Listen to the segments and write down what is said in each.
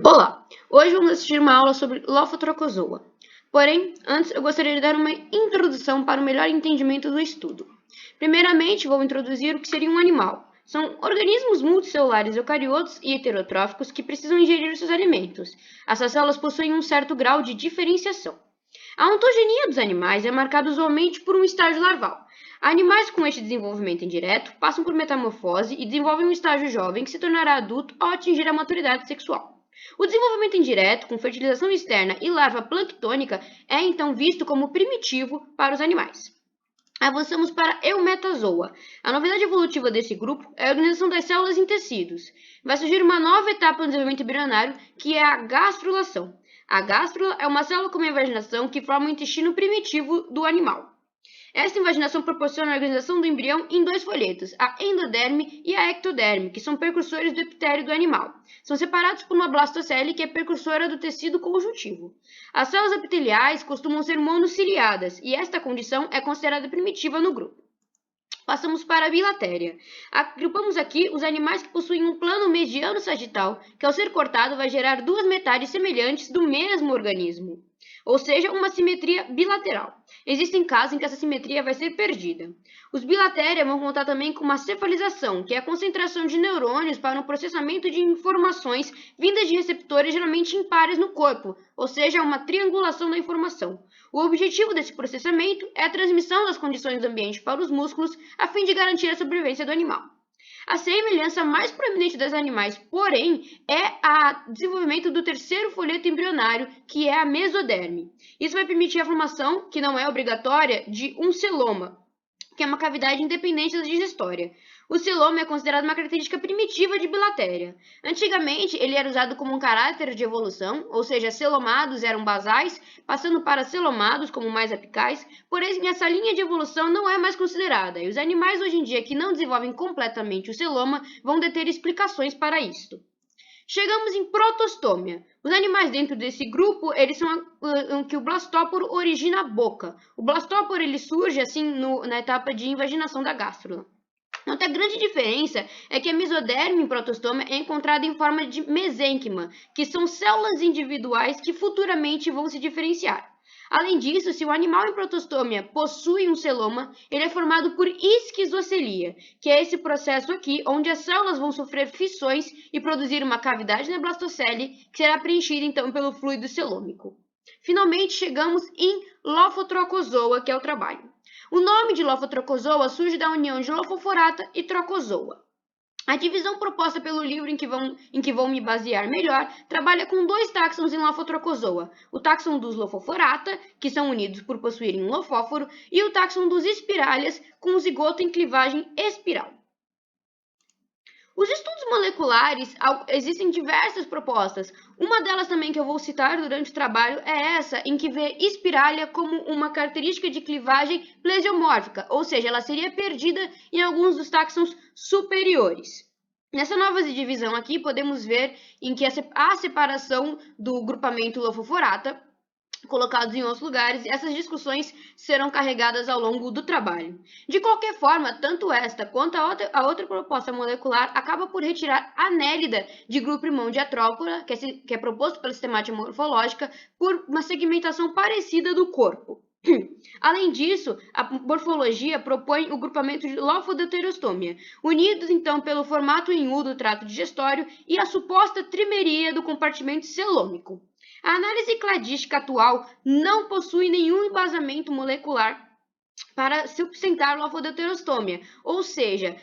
Olá! Hoje vamos assistir uma aula sobre Lophotrochozoa. Porém, antes eu gostaria de dar uma introdução para o melhor entendimento do estudo. Primeiramente, vou introduzir o que seria um animal. São organismos multicelulares eucariotos e heterotróficos que precisam ingerir seus alimentos. Essas células possuem um certo grau de diferenciação. A ontogenia dos animais é marcada usualmente por um estágio larval. Animais com este desenvolvimento indireto passam por metamorfose e desenvolvem um estágio jovem que se tornará adulto ao atingir a maturidade sexual. O desenvolvimento indireto, com fertilização externa e larva planctônica, é então visto como primitivo para os animais. Avançamos para a Eumetazoa. A novidade evolutiva desse grupo é a organização das células em tecidos. Vai surgir uma nova etapa no desenvolvimento embrionário, que é a gastrulação. A gástrula é uma célula com uma invaginação que forma o intestino primitivo do animal. Essa invaginação proporciona a organização do embrião em dois folhetos, a endoderme e a ectoderme, que são precursores do epitélio do animal. São separados por uma blastocele, que é precursora do tecido conjuntivo. As células epiteliais costumam ser monociliadas, e esta condição é considerada primitiva no grupo. Passamos para a bilatéria. Agrupamos aqui os animais que possuem um plano mediano sagital, que ao ser cortado vai gerar duas metades semelhantes do mesmo organismo, ou seja, uma simetria bilateral. Existem casos em que essa simetria vai ser perdida. Os bilatéria vão contar também com uma cefalização, que é a concentração de neurônios para o processamento de informações vindas de receptores geralmente impares no corpo, ou seja, uma triangulação da informação. O objetivo desse processamento é a transmissão das condições do ambiente para os músculos, a fim de garantir a sobrevivência do animal. A semelhança mais proeminente dos animais, porém, é o desenvolvimento do terceiro folheto embrionário, que é a mesoderme. Isso vai permitir a formação, que não é obrigatória, de um celoma, que é uma cavidade independente da digestória. O celoma é considerado uma característica primitiva de bilatéria. Antigamente, ele era usado como um caráter de evolução, ou seja, celomados eram basais, passando para celomados como mais apicais, porém essa linha de evolução não é mais considerada, e os animais hoje em dia que não desenvolvem completamente o celoma vão ter explicações para isto. Chegamos em protostômia. Os animais dentro desse grupo, eles são que o blastóporo origina a boca. O blastóporo ele surge assim na etapa de invaginação da gástrula. Outra grande diferença é que a mesoderme em protostoma é encontrada em forma de mesênquima, que são células individuais que futuramente vão se diferenciar. Além disso, se o animal em protostômia possui um celoma, ele é formado por esquizocelia, que é esse processo aqui, onde as células vão sofrer fissões e produzir uma cavidade na blastocele, que será preenchida então pelo fluido celômico. Finalmente, chegamos em Lophotrochozoa, que é o trabalho. O nome de Lophotrochozoa surge da união de Lophophorata e Trochozoa. A divisão proposta pelo livro em que vou me basear melhor trabalha com dois táxons em Lophotrochozoa, o táxon dos Lophophorata, que são unidos por possuírem um lofóforo, e o táxon dos Spiralias, com o zigoto em clivagem espiral. Os estudos moleculares, existem diversas propostas. Uma delas também que eu vou citar durante o trabalho é essa, em que vê Spiralia como uma característica de clivagem plesiomórfica, ou seja, ela seria perdida em alguns dos táxons superiores. Nessa nova divisão aqui, podemos ver em que há separação do grupamento Lophophorata, colocados em outros lugares, e essas discussões serão carregadas ao longo do trabalho. De qualquer forma, tanto esta quanto a outra proposta molecular acaba por retirar a anélida de grupo irmão de Artrópora, que é proposto pela sistemática morfológica, por uma segmentação parecida do corpo. Além disso, a morfologia propõe o grupamento de Lophodeuterostomia, unidos então pelo formato em U do trato digestório e a suposta trimeria do compartimento celômico. A análise cladística atual não possui nenhum embasamento molecular para sustentar Lophodeuterostomia, ou seja,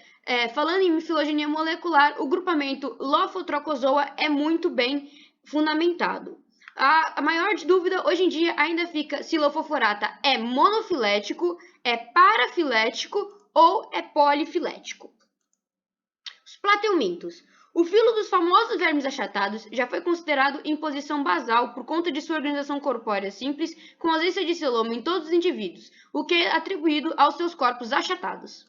falando em filogenia molecular, o grupamento Lophotrochozoa é muito bem fundamentado. A maior dúvida hoje em dia ainda fica se Lophophorata é monofilético, é parafilético ou é polifilético. Os plateumintos. O filo dos famosos vermes achatados já foi considerado em posição basal por conta de sua organização corpórea simples, com ausência de celoma em todos os indivíduos, o que é atribuído aos seus corpos achatados.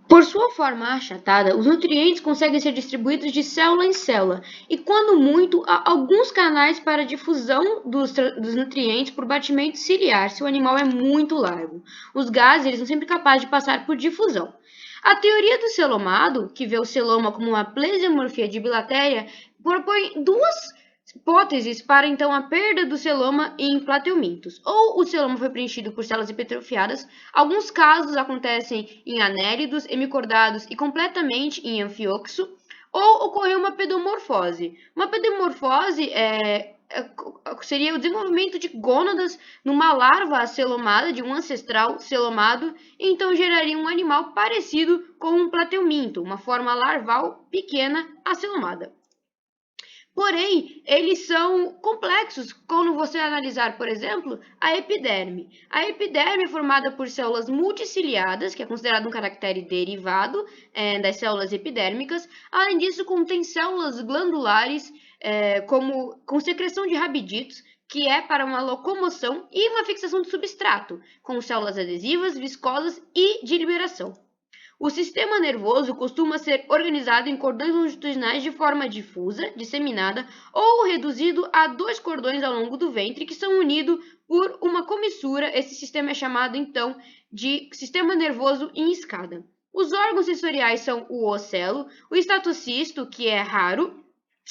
Por sua forma achatada, os nutrientes conseguem ser distribuídos de célula em célula, e quando muito, há alguns canais para difusão dos nutrientes por batimento ciliar, se o animal é muito largo. Os gases eles são sempre capazes de passar por difusão. A teoria do celomado, que vê o celoma como uma plesiomorfia de bilatéria, propõe duas hipóteses para então a perda do celoma em plateumintos. Ou o celoma foi preenchido por células hipertrofiadas, alguns casos acontecem em anélidos, hemicordados e completamente em anfioxo, ou ocorreu uma pedomorfose. Uma pedomorfose seria o desenvolvimento de gônadas numa larva acelomada, de um ancestral celomado, e então geraria um animal parecido com um plateuminto, uma forma larval pequena acelomada. Porém, eles são complexos quando você analisar, por exemplo, a epiderme. A epiderme é formada por células multiciliadas, que é considerado um caractere derivado das células epidérmicas. Além disso, contém células glandulares com secreção de rabiditos, que é para uma locomoção e uma fixação de substrato, com células adesivas, viscosas e de liberação. O sistema nervoso costuma ser organizado em cordões longitudinais de forma difusa, disseminada, ou reduzido a 2 cordões ao longo do ventre, que são unidos por uma comissura. Esse sistema é chamado, então, de sistema nervoso em escada. Os órgãos sensoriais são o ocelo, o estatocisto, que é raro,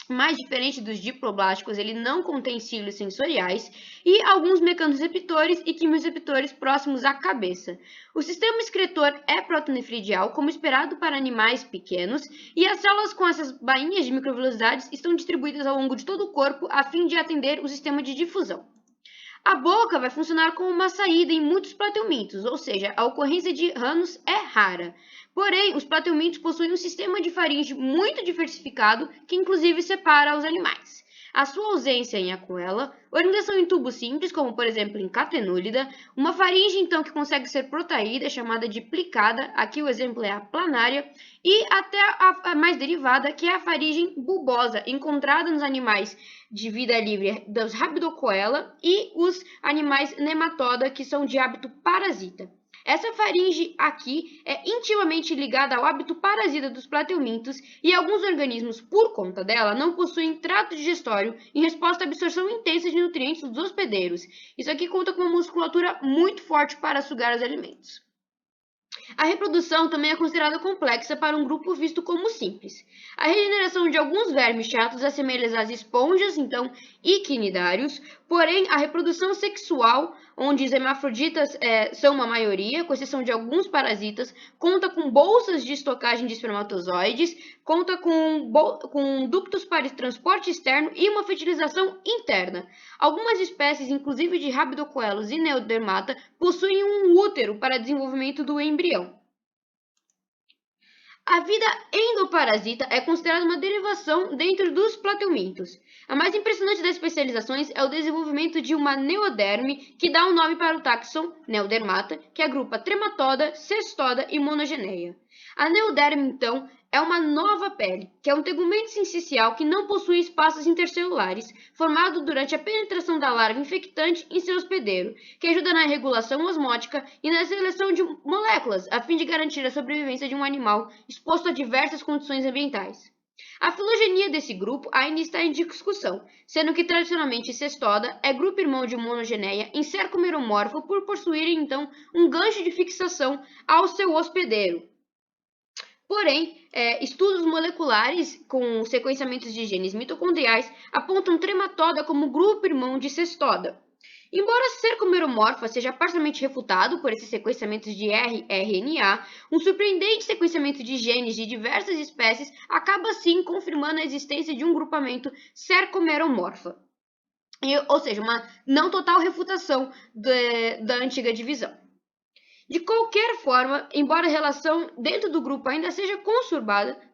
mais diferente dos diploblásticos, ele não contém cílios sensoriais, e alguns mecanorreceptores e quimiorreceptores próximos à cabeça. O sistema excretor é protonefridial, como esperado para animais pequenos, e as células com essas bainhas de microvelocidades estão distribuídas ao longo de todo o corpo a fim de atender o sistema de difusão. A boca vai funcionar como uma saída em muitos plateumintos, ou seja, a ocorrência de ranos é rara. Porém, os plateumintos possuem um sistema de faringe muito diversificado, que inclusive separa os animais. A sua ausência em aquela, organização em tubo simples, como por exemplo em catenúlida, uma faringe então que consegue ser protraída, chamada de plicada, aqui o exemplo é a planária, e até a mais derivada, que é a faringe bulbosa, encontrada nos animais de vida livre dos Rabidocoela e os animais nematoda, que são de hábito parasita. Essa faringe aqui é intimamente ligada ao hábito parasita dos plateumintos e alguns organismos, por conta dela, não possuem trato digestório em resposta à absorção intensa de nutrientes dos hospedeiros. Isso aqui conta com uma musculatura muito forte para sugar os alimentos. A reprodução também é considerada complexa para um grupo visto como simples. A regeneração de alguns vermes chatos assemelha às esponjas, então equinidários, porém a reprodução sexual, onde os hermafroditas são uma maioria, com exceção de alguns parasitas, conta com bolsas de estocagem de espermatozoides, conta com ductos para transporte externo e uma fertilização interna. Algumas espécies, inclusive de Rabidocoelos e Neodermata, possuem um útero para desenvolvimento do embrião. A vida endoparasita é considerada uma derivação dentro dos plateumintos. A mais impressionante das especializações é o desenvolvimento de uma neoderme, que dá o nome para o taxon Neodermata, que agrupa Trematoda, Cestoda e Monogeneia. A neoderme, então, é uma nova pele, que é um tegumento sincicial que não possui espaços intercelulares, formado durante a penetração da larva infectante em seu hospedeiro, que ajuda na regulação osmótica e na seleção de moléculas, a fim de garantir a sobrevivência de um animal exposto a diversas condições ambientais. A filogenia desse grupo ainda está em discussão, sendo que tradicionalmente Cestoda é grupo irmão de Monogeneia em cerco meromórfico por possuírem então um gancho de fixação ao seu hospedeiro. Porém, estudos moleculares com sequenciamentos de genes mitocondriais apontam Trematoda como grupo irmão de Cestoda. Embora cerco meromorfa seja parcialmente refutado por esses sequenciamentos de rRNA, um surpreendente sequenciamento de genes de diversas espécies acaba sim confirmando a existência de um grupamento cercomeromorfa. Ou seja, uma não total refutação da antiga divisão. De qualquer forma, embora a relação dentro do grupo ainda seja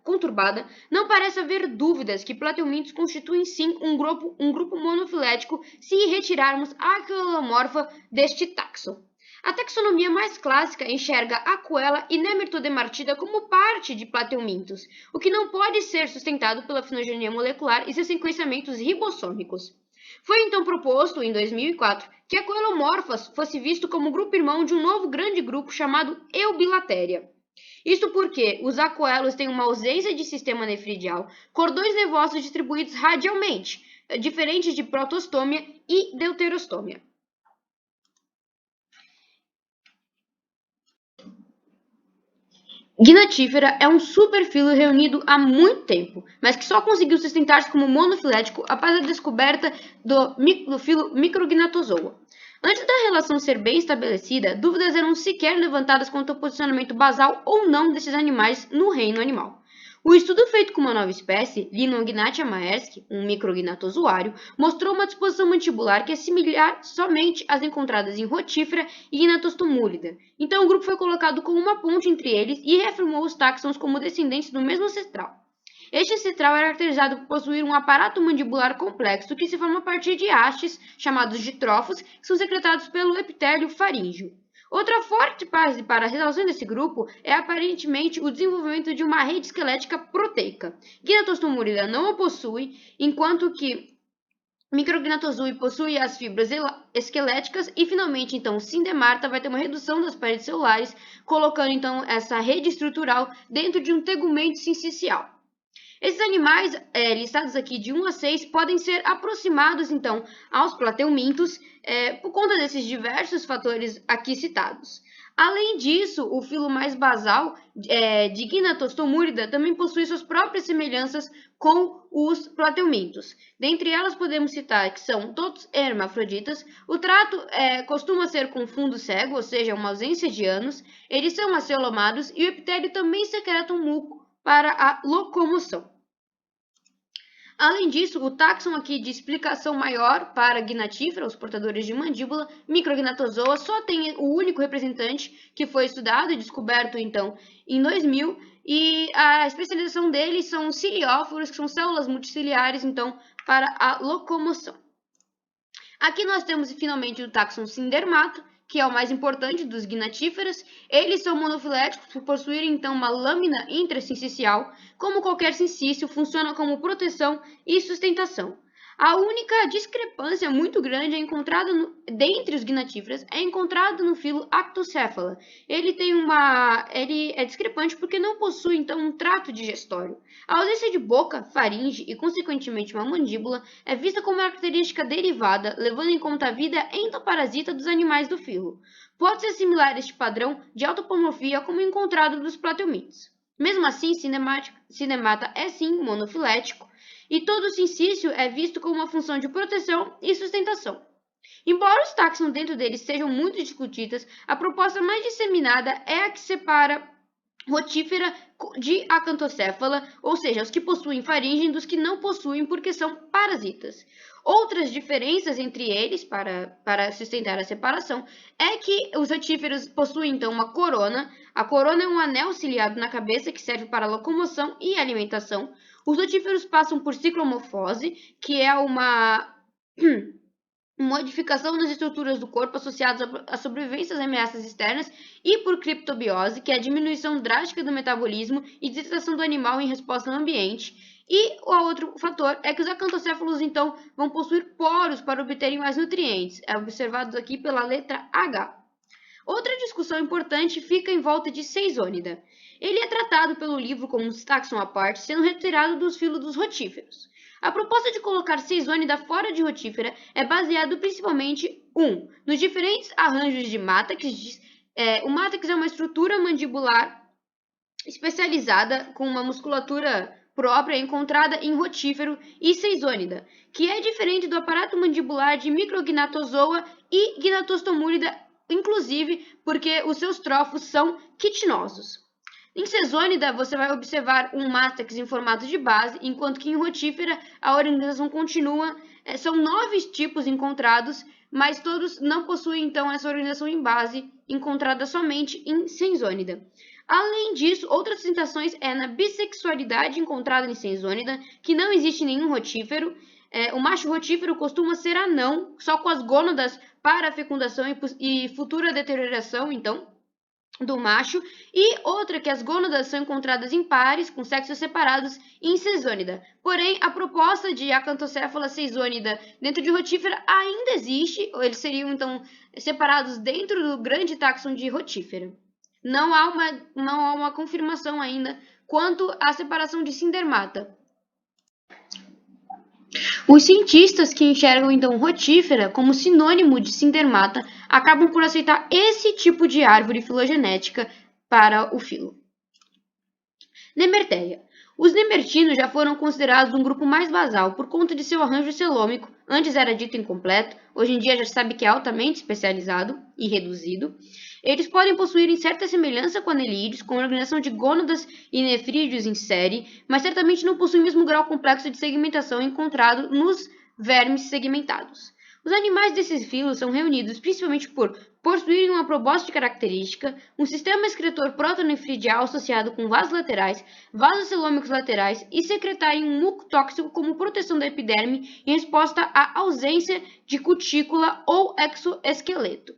conturbada, não parece haver dúvidas que plateumintos constituem sim um grupo monofilético se retirarmos a aquilomorfa deste taxon. A taxonomia mais clássica enxerga Aquela e Nemertodemartida como parte de plateumintos, o que não pode ser sustentado pela filogenia molecular e seus sequenciamentos ribossômicos. Foi então proposto, em 2004, que a Coelomorphas fosse visto como grupo irmão de um novo grande grupo chamado Eubilateria. Isto porque os aquelos têm uma ausência de sistema nefridial, cordões nervosos distribuídos radialmente, diferente de protostômia e deuterostômia. Gnatífera é um superfilo reunido há muito tempo, mas que só conseguiu sustentar-se como monofilético após a descoberta do filo Micrognathozoa. Antes da relação ser bem estabelecida, dúvidas eram sequer levantadas quanto ao posicionamento basal ou não desses animais no reino animal. O estudo feito com uma nova espécie, Linognathia maersk, um micrognatozoário, mostrou uma disposição mandibular que é similar somente às encontradas em Rotifera e Gnatostomúlida. Então o grupo foi colocado como uma ponte entre eles e reafirmou os táxons como descendentes do mesmo ancestral. Este ancestral era caracterizado por possuir um aparato mandibular complexo que se forma a partir de hastes, chamados de trofos, que são secretados pelo epitélio faríngeo. Outra forte base para a relação desse grupo é aparentemente o desenvolvimento de uma rede esquelética proteica. Gnatostomúlida não a possui, enquanto que Micrognathozoa possui as fibras esqueléticas e, finalmente, então, Sindemarta vai ter uma redução das paredes celulares, colocando, então, essa rede estrutural dentro de um tegumento sincicial. Esses animais, listados aqui de 1 a 6, podem ser aproximados, então, aos plateumintos por conta desses diversos fatores aqui citados. Além disso, o filo mais basal de Gnatostomúlida também possui suas próprias semelhanças com os plateumintos. Dentre elas, podemos citar que são todos hermafroditas, o trato costuma ser com fundo cego, ou seja, uma ausência de ânus, eles são acelomados e o epitélio também secreta um muco para a locomoção. Além disso, o táxon aqui de explicação maior para Gnatífera, os portadores de mandíbula, Micrognathozoa, só tem o único representante que foi estudado e descoberto, então, em 2000, e a especialização deles são cilióforos, que são células multiciliares, então, para a locomoção. Aqui nós temos, finalmente, o táxon Sindermata, que é o mais importante dos gnatíferas. Eles são monofiléticos por possuírem, então, uma lâmina intrasincicial. Como qualquer sincício, funciona como proteção e sustentação. A única discrepância muito grande encontrada dentre os gnatíferas é encontrada no filo Actocephala. Ele é discrepante porque não possui, então, um trato digestório. A ausência de boca, faringe e, consequentemente, uma mandíbula é vista como uma característica derivada, levando em conta a vida endoparasita dos animais do filo. Pode-se assimilar este padrão de autapomorfia como encontrado dos plateumintos. Mesmo assim, Sinemata é sim monofilético, e todo sincício é visto como uma função de proteção e sustentação. Embora os táxons dentro deles sejam muito discutidas, a proposta mais disseminada é a que separa Rotífera de Acanthocephala, ou seja, os que possuem faringe dos que não possuem porque são parasitas. Outras diferenças entre eles, para sustentar a separação, é que os rotíferos possuem, então, uma corona. A corona é um anel ciliado na cabeça que serve para locomoção e alimentação. Os rotíferos passam por ciclomorfose, que é uma modificação nas estruturas do corpo associadas à sobrevivência às ameaças externas, e por criptobiose, que é a diminuição drástica do metabolismo e desidratação do animal em resposta ao ambiente. E o outro fator é que os acantocéfalos, então, vão possuir poros para obterem mais nutrientes, observados aqui pela letra H. Outra discussão importante fica em volta de Seisônida. Ele é tratado pelo livro como um táxon à parte, sendo retirado dos filos dos rotíferos. A proposta de colocar Seisônida fora de Rotífera é baseado principalmente, nos diferentes arranjos de mátax. O mátax é uma estrutura mandibular especializada com uma musculatura própria encontrada em rotífero e seisônida, que é diferente do aparato mandibular de Micrognathozoa e Gnatostomúlida, inclusive porque os seus trofos são quitinosos. Em Seisônida, você vai observar um mátax em formato de base, enquanto que em Rotífera a organização continua. São 9 tipos encontrados, mas todos não possuem, então, essa organização em base, encontrada somente em Seisônida. Além disso, outras tentações é na bissexualidade encontrada em Seisônida, que não existe nenhum rotífero. O macho rotífero costuma ser anão, só com as gônadas para a fecundação e futura deterioração, então, do macho, e outra que as gônadas são encontradas em pares, com sexos separados, em Seisônida. Porém, a proposta de Acanthocephala seisônida dentro de Rotífera ainda existe, ou eles seriam, então, separados dentro do grande táxon de Rotífera. Não há uma confirmação ainda quanto à separação de Sindermata. Os cientistas que enxergam, então, Rotífera como sinônimo de Sindermata acabam por aceitar esse tipo de árvore filogenética para o filo. Nemerteia. Os nemertinos já foram considerados um grupo mais basal por conta de seu arranjo celômico, antes era dito incompleto, hoje em dia já se sabe que é altamente especializado e reduzido. Eles podem possuir certa semelhança com anelídeos, com organização de gônadas e nefrídeos em série, mas certamente não possuem o mesmo grau complexo de segmentação encontrado nos vermes segmentados. Os animais desses filos são reunidos principalmente por possuírem uma probóscide característica, um sistema excretor protonefridial associado com vasos laterais, vasos celômicos laterais e secretarem um muco tóxico como proteção da epiderme em resposta à ausência de cutícula ou exoesqueleto.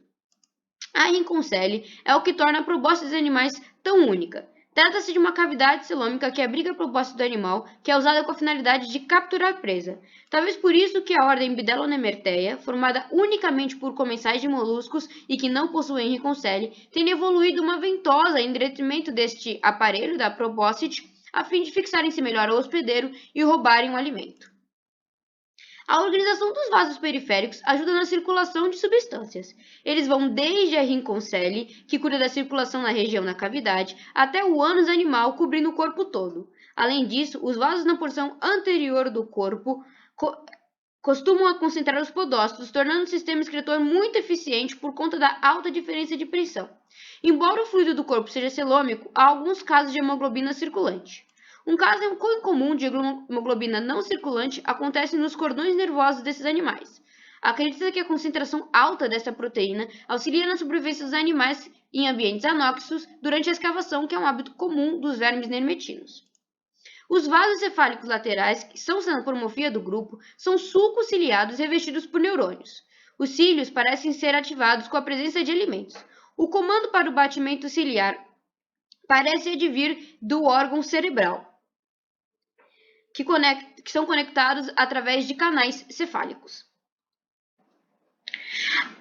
A rinconcele é o que torna a probóscide dos animais tão única. Trata-se de uma cavidade celômica que abriga a probóscide do animal, que é usada com a finalidade de capturar presa. Talvez por isso que a ordem Bdellonemerteia, formada unicamente por comensais de moluscos e que não possuem rinconcele, tenha evoluído uma ventosa em detrimento deste aparelho da probóscide, a fim de fixarem-se melhor ao hospedeiro e roubarem o alimento. A organização dos vasos periféricos ajuda na circulação de substâncias. Eles vão desde a rinconcele, que cuida da circulação na região da cavidade, até o ânus animal, cobrindo o corpo todo. Além disso, os vasos na porção anterior do corpo costumam concentrar os podócitos, tornando o sistema excretor muito eficiente por conta da alta diferença de pressão. Embora o fluido do corpo seja celômico, há alguns casos de hemoglobina circulante. Um caso comum de hemoglobina não circulante acontece nos cordões nervosos desses animais. Acredita-se que a concentração alta dessa proteína auxilia na sobrevivência dos animais em ambientes anóxicos durante a escavação, que é um hábito comum dos vermes nermetinos. Os vasos cefálicos laterais, que são xenopormorfia do grupo, são sulcos ciliados revestidos por neurônios. Os cílios parecem ser ativados com a presença de alimentos. O comando para o batimento ciliar parece advir do órgão cerebral, que são conectados através de canais cefálicos.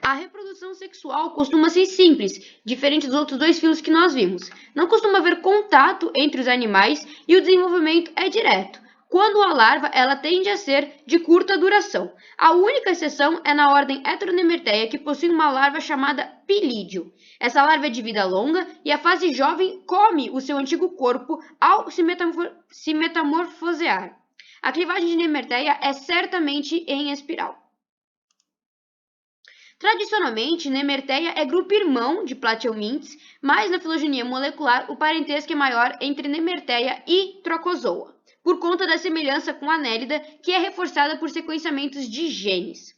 A reprodução sexual costuma ser simples, diferente dos outros dois filos que nós vimos. Não costuma haver contato entre os animais e o desenvolvimento é direto. Quando a larva, ela tende a ser de curta duração. A única exceção é na ordem Heteronemerteia, que possui uma larva chamada pilídeo. Essa larva é de vida longa e a fase jovem come o seu antigo corpo ao se metamorfosear. A clivagem de Nemerteia é certamente em espiral. Tradicionalmente, Nemerteia é grupo irmão de Plateumintes, mas na filogenia molecular o parentesco é maior entre Nemerteia e Trocozoa, por conta da semelhança com a Annelida, que é reforçada por sequenciamentos de genes.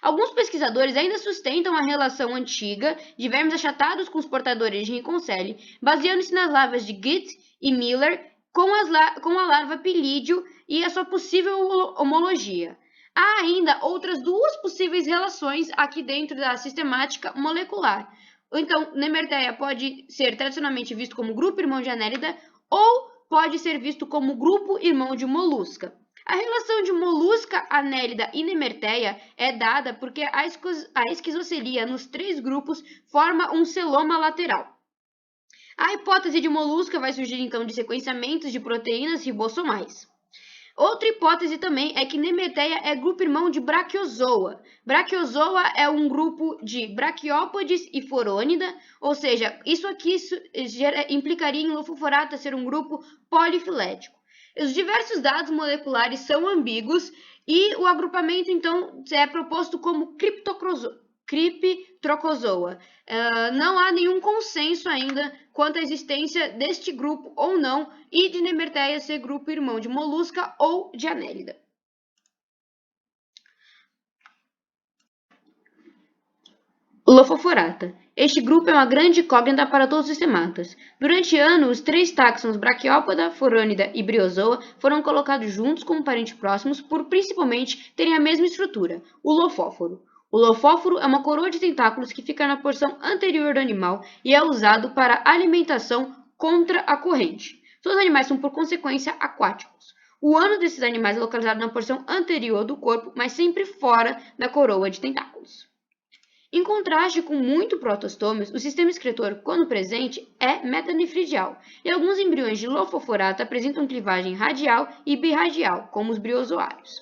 Alguns pesquisadores ainda sustentam a relação antiga de vermes achatados com os portadores de rinconcele, baseando-se nas larvas de Gitt e Miller com a larva pilídeo e a sua possível homologia. Há ainda outras duas possíveis relações aqui dentro da sistemática molecular. Então, Nemerteia pode ser tradicionalmente visto como grupo irmão de Annelida ou pode ser visto como grupo irmão de Molusca. A relação de Molusca, Annelida e Nemerteia é dada porque a esquizocelia nos três grupos forma um celoma lateral. A hipótese de Molusca vai surgir então de sequenciamentos de proteínas ribossomais. Outra hipótese também é que Nemerteia é grupo irmão de Brachiozoa. Brachiozoa é um grupo de braquiópodes e forônida, ou seja, isso aqui implicaria em Lophophorata ser um grupo polifilético. Os diversos dados moleculares são ambíguos e o agrupamento, então, é proposto como Cryptocozoa. Não há nenhum consenso ainda quanto à existência deste grupo ou não e de Nemerteia ser grupo irmão de Molusca ou de Annelida. Lophophorata. Este grupo é uma grande incógnita para todos os sistematas. Durante anos, os três táxons Brachiopoda, Forânida e Briozoa foram colocados juntos como parentes próximos por principalmente terem a mesma estrutura, o lofóforo. O lofóforo é uma coroa de tentáculos que fica na porção anterior do animal e é usado para alimentação contra a corrente. Todos os animais são, por consequência, aquáticos. O ânus desses animais é localizado na porção anterior do corpo, mas sempre fora da coroa de tentáculos. Em contraste com muitos protostomios, o sistema excretor, quando presente, é metanefridial, e alguns embriões de Lophophorata apresentam clivagem radial e birradial, como os briozoários.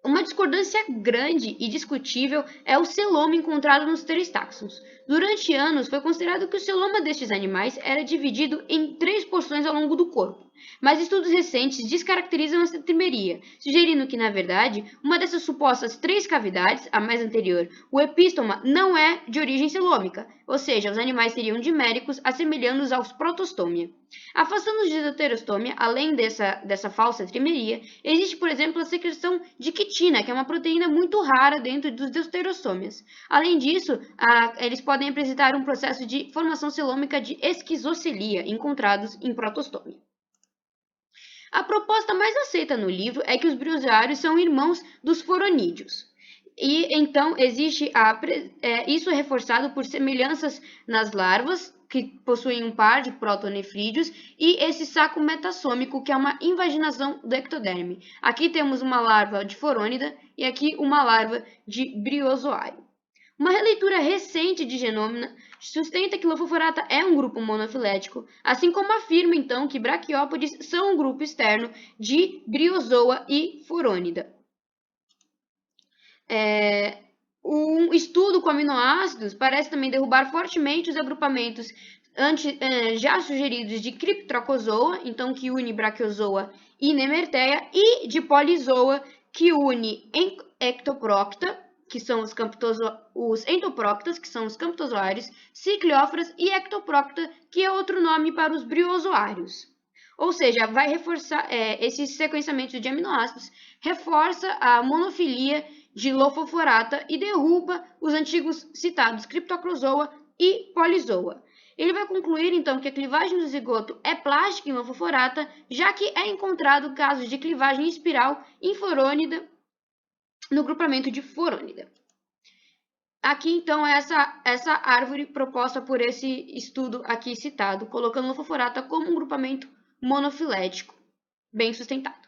Uma discordância grande e discutível é o celoma encontrado nos três táxons. Durante anos, foi considerado que o celoma destes animais era dividido em três porções ao longo do corpo, mas estudos recentes descaracterizam essa trimeria, sugerindo que, na verdade, uma dessas supostas três cavidades, a mais anterior, o epístoma, não é de origem celômica, ou seja, os animais seriam diméricos, assemelhando-os aos protostômia. Afastando-os de heterostômia, além dessa falsa trimeria, existe, por exemplo, a secreção de quitina, que é uma proteína muito rara dentro dos deuterostômias. Além disso, eles podem apresentar um processo de formação celômica de esquizocelia, encontrados em protostômia. A proposta mais aceita no livro é que os briozoários são irmãos dos foronídeos. E então existe isso é reforçado por semelhanças nas larvas, que possuem um par de protonefrídeos, e esse saco metassômico, que é uma invaginação do ectoderme. Aqui temos uma larva de forônida e aqui uma larva de briozoário. Uma releitura recente de Genômina sustenta que Lophophorata é um grupo monofilético, assim como afirma então que Braquiópodes são um grupo externo de Briozoa e Forônida. Um estudo com aminoácidos parece também derrubar fortemente os agrupamentos já sugeridos de Cryptrocozoa, então que une Brachiozoa e Nemerteia, e de Polyzoa, que une Ectoprocta, que são os entoproctas, que são os camptozoários, Ciclióforas e Ectoprocta, que é outro nome para os briozoários. Ou seja, vai reforçar esse sequenciamento de aminoácidos, reforça a monofilia de Lophophorata e derruba os antigos citados Cryptocozoa e Polyzoa. Ele vai concluir, então, que a clivagem do zigoto é plástica em Lophophorata, já que é encontrado casos de clivagem espiral em Forônida, no grupamento de Forônida. Aqui, então, é essa árvore proposta por esse estudo aqui citado, colocando Lophophorata como um grupamento monofilético, bem sustentado.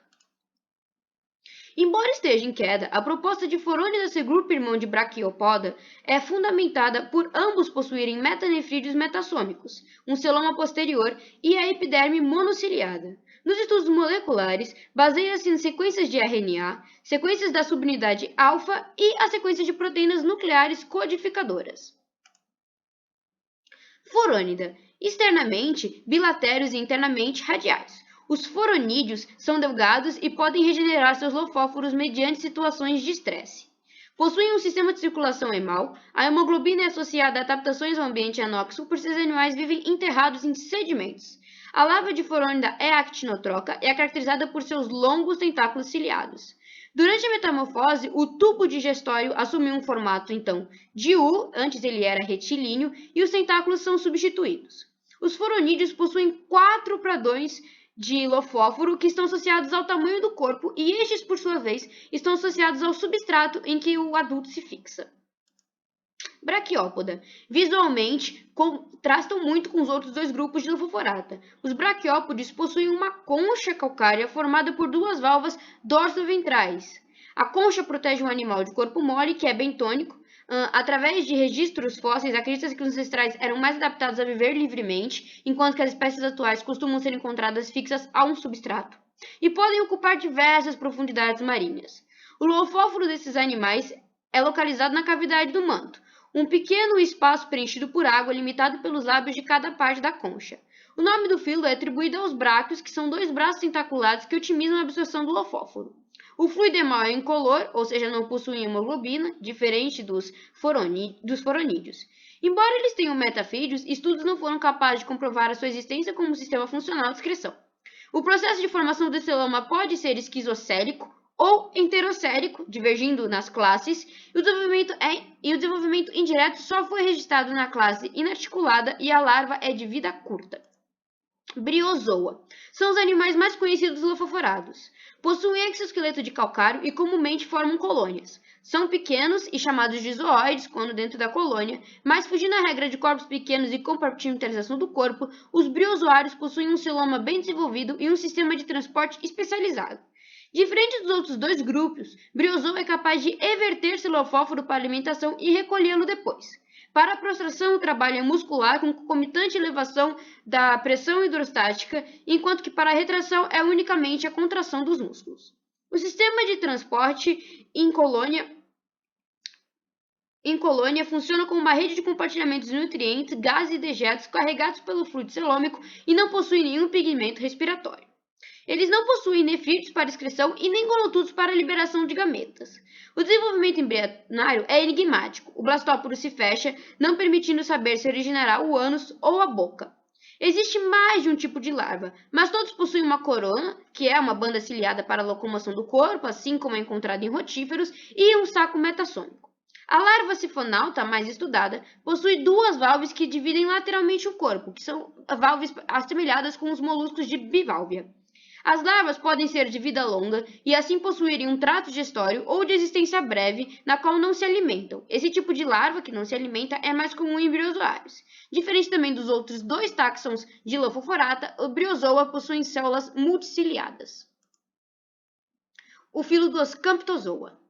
Embora esteja em queda, a proposta de Forônida ser grupo irmão de Brachiopoda é fundamentada por ambos possuírem metanefrídeos metassômicos, um celoma posterior e a epiderme monociliada. Nos estudos moleculares, baseia-se em sequências de RNA, sequências da subunidade alfa e a sequência de proteínas nucleares codificadoras. Forônida, externamente bilatérios e internamente radiais. Os foronídeos são delgados e podem regenerar seus lofóforos mediante situações de estresse. Possuem um sistema de circulação hemal, a hemoglobina é associada a adaptações ao ambiente anóxico por esses animais vivem enterrados em sedimentos. A larva de forônida é actinotroca e é caracterizada por seus longos tentáculos ciliados. Durante a metamorfose, o tubo digestório assumiu um formato, então, de U, antes ele era retilíneo, e os tentáculos são substituídos. Os foronídeos possuem 4 pradões de lofóforo que estão associados ao tamanho do corpo e estes, por sua vez, estão associados ao substrato em que o adulto se fixa. Braquiópoda. Visualmente, contrastam muito com os outros dois grupos de Lophophorata. Os braquiópodes possuem uma concha calcária formada por duas valvas dorsoventrais. A concha protege um animal de corpo mole, que é bentônico. Através de registros fósseis, acredita-se que os ancestrais eram mais adaptados a viver livremente, enquanto que as espécies atuais costumam ser encontradas fixas a um substrato, e podem ocupar diversas profundidades marinhas. O lofóforo desses animais é localizado na cavidade do manto, um pequeno espaço preenchido por água limitado pelos lábios de cada parte da concha. O nome do filo é atribuído aos bráquios, que são dois braços tentaculados que otimizam a absorção do lofóforo. O fluido hemal é incolor, ou seja, não possui hemoglobina, diferente dos foronídeos. Embora eles tenham metafídeos, estudos não foram capazes de comprovar a sua existência como sistema funcional de excreção. O processo de formação do celoma pode ser esquizocélico ou enterocélico, divergindo nas classes, e o desenvolvimento indireto só foi registrado na classe inarticulada e a larva é de vida curta. Briozoa. São os animais mais conhecidos dos lophoforados. Possuem exoesqueleto de calcário e comumente formam colônias. São pequenos e chamados de zooides quando dentro da colônia, mas fugindo à regra de corpos pequenos e compartimentalização do corpo, os briozoários possuem um celoma bem desenvolvido e um sistema de transporte especializado. Diferente dos outros dois grupos, Briozoa é capaz de everter seu lofóforo para alimentação e recolhê-lo depois. Para a prostração, o trabalho é muscular com concomitante elevação da pressão hidrostática, enquanto que para a retração é unicamente a contração dos músculos. O sistema de transporte em colônia funciona como uma rede de compartilhamento de nutrientes, gases e dejetos carregados pelo fluido celômico e não possui nenhum pigmento respiratório. Eles não possuem nefritos para excreção e nem gonodutos para liberação de gametas. O desenvolvimento embrionário é enigmático. O blastóporo se fecha, não permitindo saber se originará o ânus ou a boca. Existe mais de um tipo de larva, mas todos possuem uma corona, que é uma banda ciliada para a locomoção do corpo, assim como é encontrada em rotíferos, e um saco metassômico. A larva sifonauta, mais estudada, possui duas válvulas que dividem lateralmente o corpo, que são válvulas assemelhadas com os moluscos de bivalvia. As larvas podem ser de vida longa e assim possuírem um trato digestório ou de existência breve, na qual não se alimentam. Esse tipo de larva, que não se alimenta, é mais comum em briozoários. Diferente também dos outros dois táxons de Lophophorata, o briozoa possui células multiciliadas. O filo dos Camptozoa.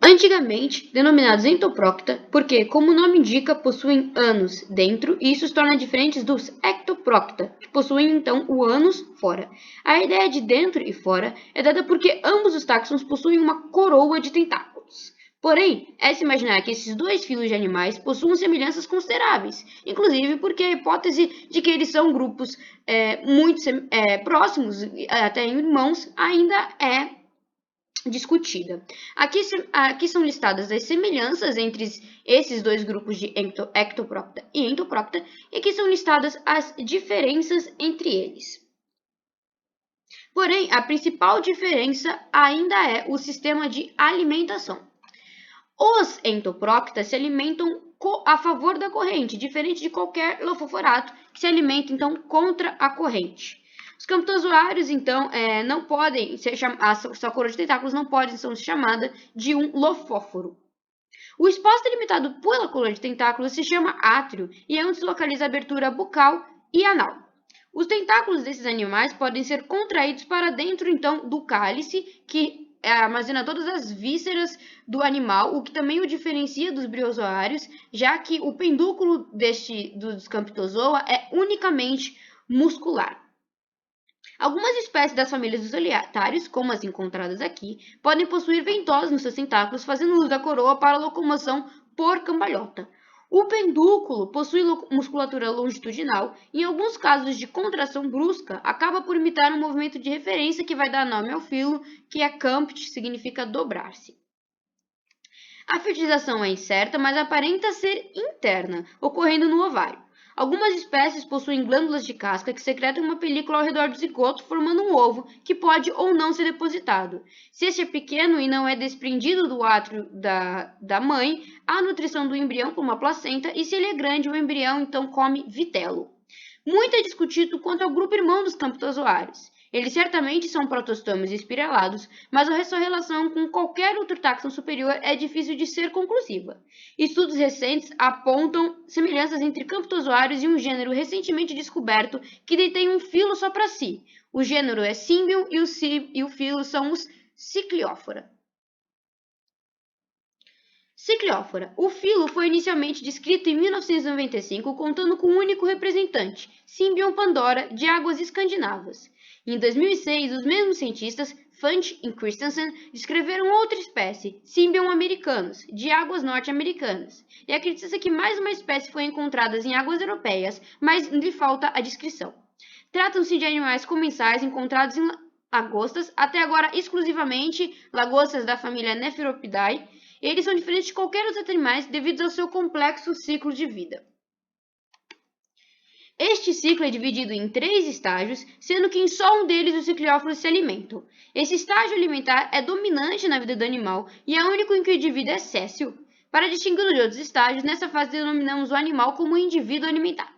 Antigamente denominados Entoprocta, porque, como o nome indica, possuem ânus dentro, e isso os torna diferentes dos Ectoprocta, que possuem então o ânus fora. A ideia de dentro e fora é dada porque ambos os táxons possuem uma coroa de tentáculos. Porém, é se imaginar que esses dois filos de animais possuam semelhanças consideráveis, inclusive porque a hipótese de que eles são grupos muito próximos, até irmãos, ainda é discutida. Aqui são listadas as semelhanças entre esses dois grupos de Ectoprocta e Entoprocta, e aqui são listadas as diferenças entre eles. Porém, a principal diferença ainda é o sistema de alimentação. Os Entoprocta se alimentam a favor da corrente, diferente de qualquer Lophophorate que se alimenta então contra a corrente. Os camptozoários, então, não podem ser chamados, a sua coroa de tentáculos não pode ser chamada de um lofóforo. O espaço delimitado pela coroa de tentáculos se chama átrio e é onde se localiza a abertura bucal e anal. Os tentáculos desses animais podem ser contraídos para dentro, então, do cálice, que armazena todas as vísceras do animal, o que também o diferencia dos briozoários, já que o pendúculo dos camptozoa é unicamente muscular. Algumas espécies das famílias dos oleários, como as encontradas aqui, podem possuir ventosas nos seus tentáculos, fazendo uso da coroa para locomoção por cambalhota. O pendúculo possui musculatura longitudinal e, em alguns casos de contração brusca, acaba por imitar um movimento de referência que vai dar nome ao filo, que é campt, significa dobrar-se. A fertilização é incerta, mas aparenta ser interna, ocorrendo no ovário. Algumas espécies possuem glândulas de casca que secretam uma película ao redor do zigoto, formando um ovo que pode ou não ser depositado. Se este é pequeno e não é desprendido do átrio da mãe, há nutrição do embrião por uma placenta, e se ele é grande, o embrião então come vitelo. Muito é discutido quanto ao grupo irmão dos camptozoários. Eles certamente são protostomes espiralados, mas a sua relação com qualquer outro táxon superior é difícil de ser conclusiva. Estudos recentes apontam semelhanças entre camptozoários e um gênero recentemente descoberto que detém um filo só para si. O gênero é Symbion e o filo são os Cycliophora. Cycliophora. O filo foi inicialmente descrito em 1995, contando com um único representante, Symbion pandora, de águas escandinavas. Em 2006, os mesmos cientistas, Funch e Christensen, descreveram outra espécie, Symbion americanus, de águas norte-americanas. E acredita-se que mais uma espécie foi encontrada em águas europeias, mas lhe falta a descrição. Tratam-se de animais comensais encontrados em lagostas, até agora exclusivamente lagostas da família Nephropidae. Eles são diferentes de qualquer outro animais devido ao seu complexo ciclo de vida. Este ciclo é dividido em 3 estágios, sendo que em só um deles os ciclióforos se alimentam. Esse estágio alimentar é dominante na vida do animal e é o único em que o indivíduo é séssil. Para distingui-lo de outros estágios, nessa fase denominamos o animal como indivíduo alimentar.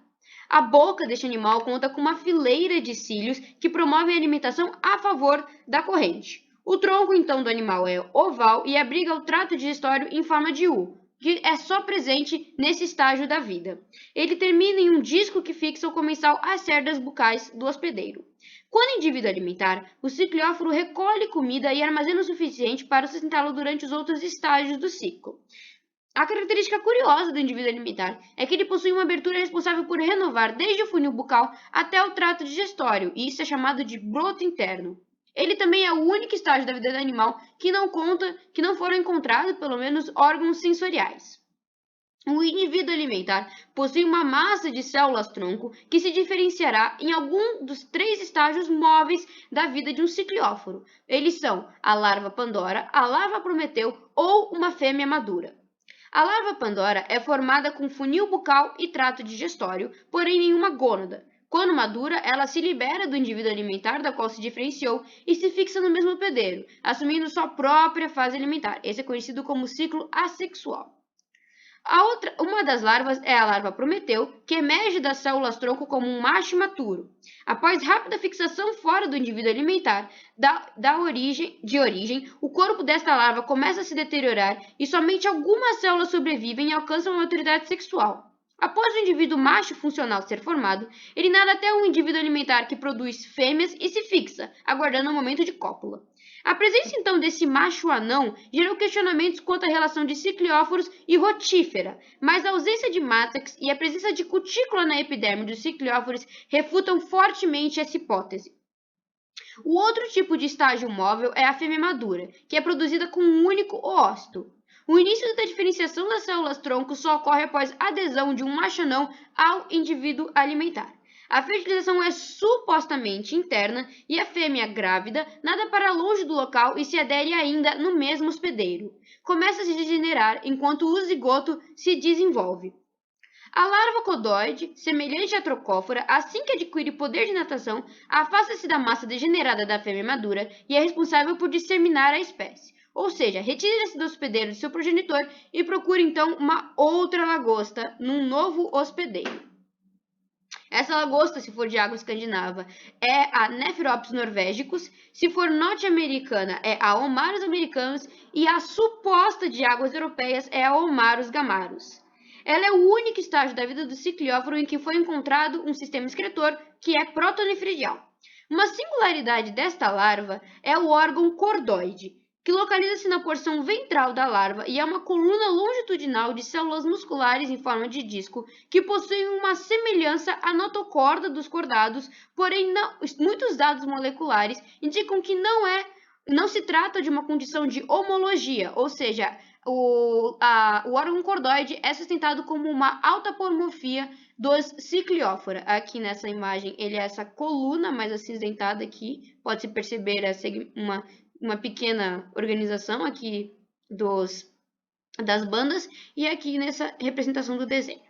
A boca deste animal conta com uma fileira de cílios que promovem a alimentação a favor da corrente. O tronco, então, do animal é oval e abriga o trato digestório em forma de U, que é só presente nesse estágio da vida. Ele termina em um disco que fixa o comensal às cerdas bucais do hospedeiro. Quando indivíduo alimentar, o ciclióforo recolhe comida e armazena o suficiente para sustentá-lo durante os outros estágios do ciclo. A característica curiosa do indivíduo alimentar é que ele possui uma abertura responsável por renovar desde o funil bucal até o trato digestório, e isso é chamado de broto interno. Ele também é o único estágio da vida do animal que não foram encontrados, pelo menos, órgãos sensoriais. O indivíduo alimentar possui uma massa de células-tronco que se diferenciará em algum dos 3 estágios móveis da vida de um ciclióforo. Eles são a larva Pandora, a larva Prometeu ou uma fêmea madura. A larva Pandora é formada com funil bucal e trato digestório, porém nenhuma gônada. Quando madura, ela se libera do indivíduo alimentar da qual se diferenciou e se fixa no mesmo hospedeiro, assumindo sua própria fase alimentar. Esse é conhecido como ciclo assexual. Uma das larvas é a larva Prometeu, que emerge das células-tronco como um macho imaturo. Após rápida fixação fora do indivíduo alimentar de origem, o corpo desta larva começa a se deteriorar e somente algumas células sobrevivem e alcançam a maturidade sexual. Após o indivíduo macho funcional ser formado, ele nada até um indivíduo alimentar que produz fêmeas e se fixa, aguardando o momento de cópula. A presença, então, desse macho anão gerou questionamentos quanto à relação de ciclióforos e rotífera, mas a ausência de mátex e a presença de cutícula na epiderme dos ciclióforos refutam fortemente essa hipótese. O outro tipo de estágio móvel é a fêmea madura, que é produzida com um único oosto. O início da diferenciação das células-tronco só ocorre após adesão de um macho anão ao indivíduo alimentar. A fertilização é supostamente interna e a fêmea grávida nada para longe do local e se adere ainda no mesmo hospedeiro. Começa a se degenerar enquanto o zigoto se desenvolve. A larva codóide, semelhante à trocófora, assim que adquire poder de natação, afasta-se da massa degenerada da fêmea madura e é responsável por disseminar a espécie. Ou seja, retira-se do hospedeiro de seu progenitor e procura então uma outra lagosta num novo hospedeiro. Essa lagosta, se for de água escandinava, é a Nephrops norvegicus, se for norte-americana, é a Omarus americanus, e a suposta de águas europeias é a Omarus gamarus. Ela é o único estágio da vida do ciclióforo em que foi encontrado um sistema excretor que é protonefridial. Uma singularidade desta larva é o órgão cordoide, que localiza-se na porção ventral da larva e é uma coluna longitudinal de células musculares em forma de disco que possuem uma semelhança à notocorda dos cordados, porém muitos dados moleculares indicam que não se trata de uma condição de homologia, ou seja, o órgão cordoide é sustentado como uma autapomorfia dos cicliófora. Aqui nessa imagem ele é essa coluna mais acinzentada aqui, pode-se perceber uma pequena organização aqui das bandas e aqui nessa representação do desenho.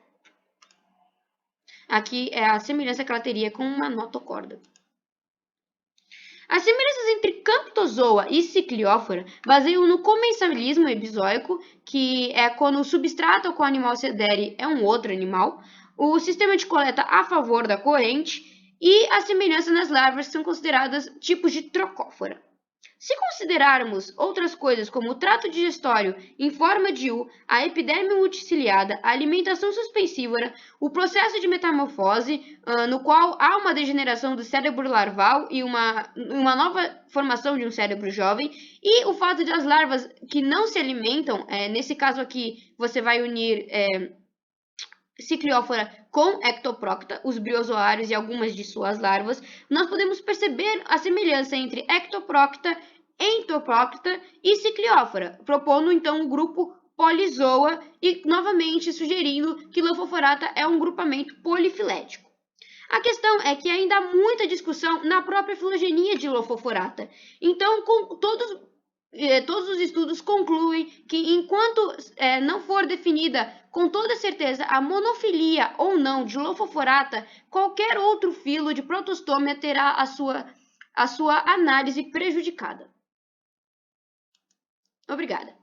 Aqui é a semelhança que ela teria com uma notocorda. As semelhanças entre Camptozoa e Cicliófora baseiam no comensalismo episóico, que é quando o substrato ao qual o animal se adere é um outro animal, o sistema de coleta a favor da corrente e a semelhança nas larvas são consideradas tipos de trocófora. Se considerarmos outras coisas como o trato digestório em forma de U, a epiderme multiciliada, a alimentação suspensívora, o processo de metamorfose, no qual há uma degeneração do cérebro larval e uma nova formação de um cérebro jovem, e o fato de as larvas que não se alimentam, nesse caso aqui você vai unir Cicliófora com Ectoprocta, os briozoários e algumas de suas larvas, nós podemos perceber a semelhança entre Ectoprocta, Entoprocta e Cicliófora, propondo então o grupo Polizoa e novamente sugerindo que Lophophorata é um grupamento polifilético. A questão é que ainda há muita discussão na própria filogenia de Lophophorata. Então, todos os estudos concluem que enquanto não for definida com toda certeza a monofilia ou não de Lophophorata, qualquer outro filo de Protostoma terá a sua análise prejudicada. Obrigada.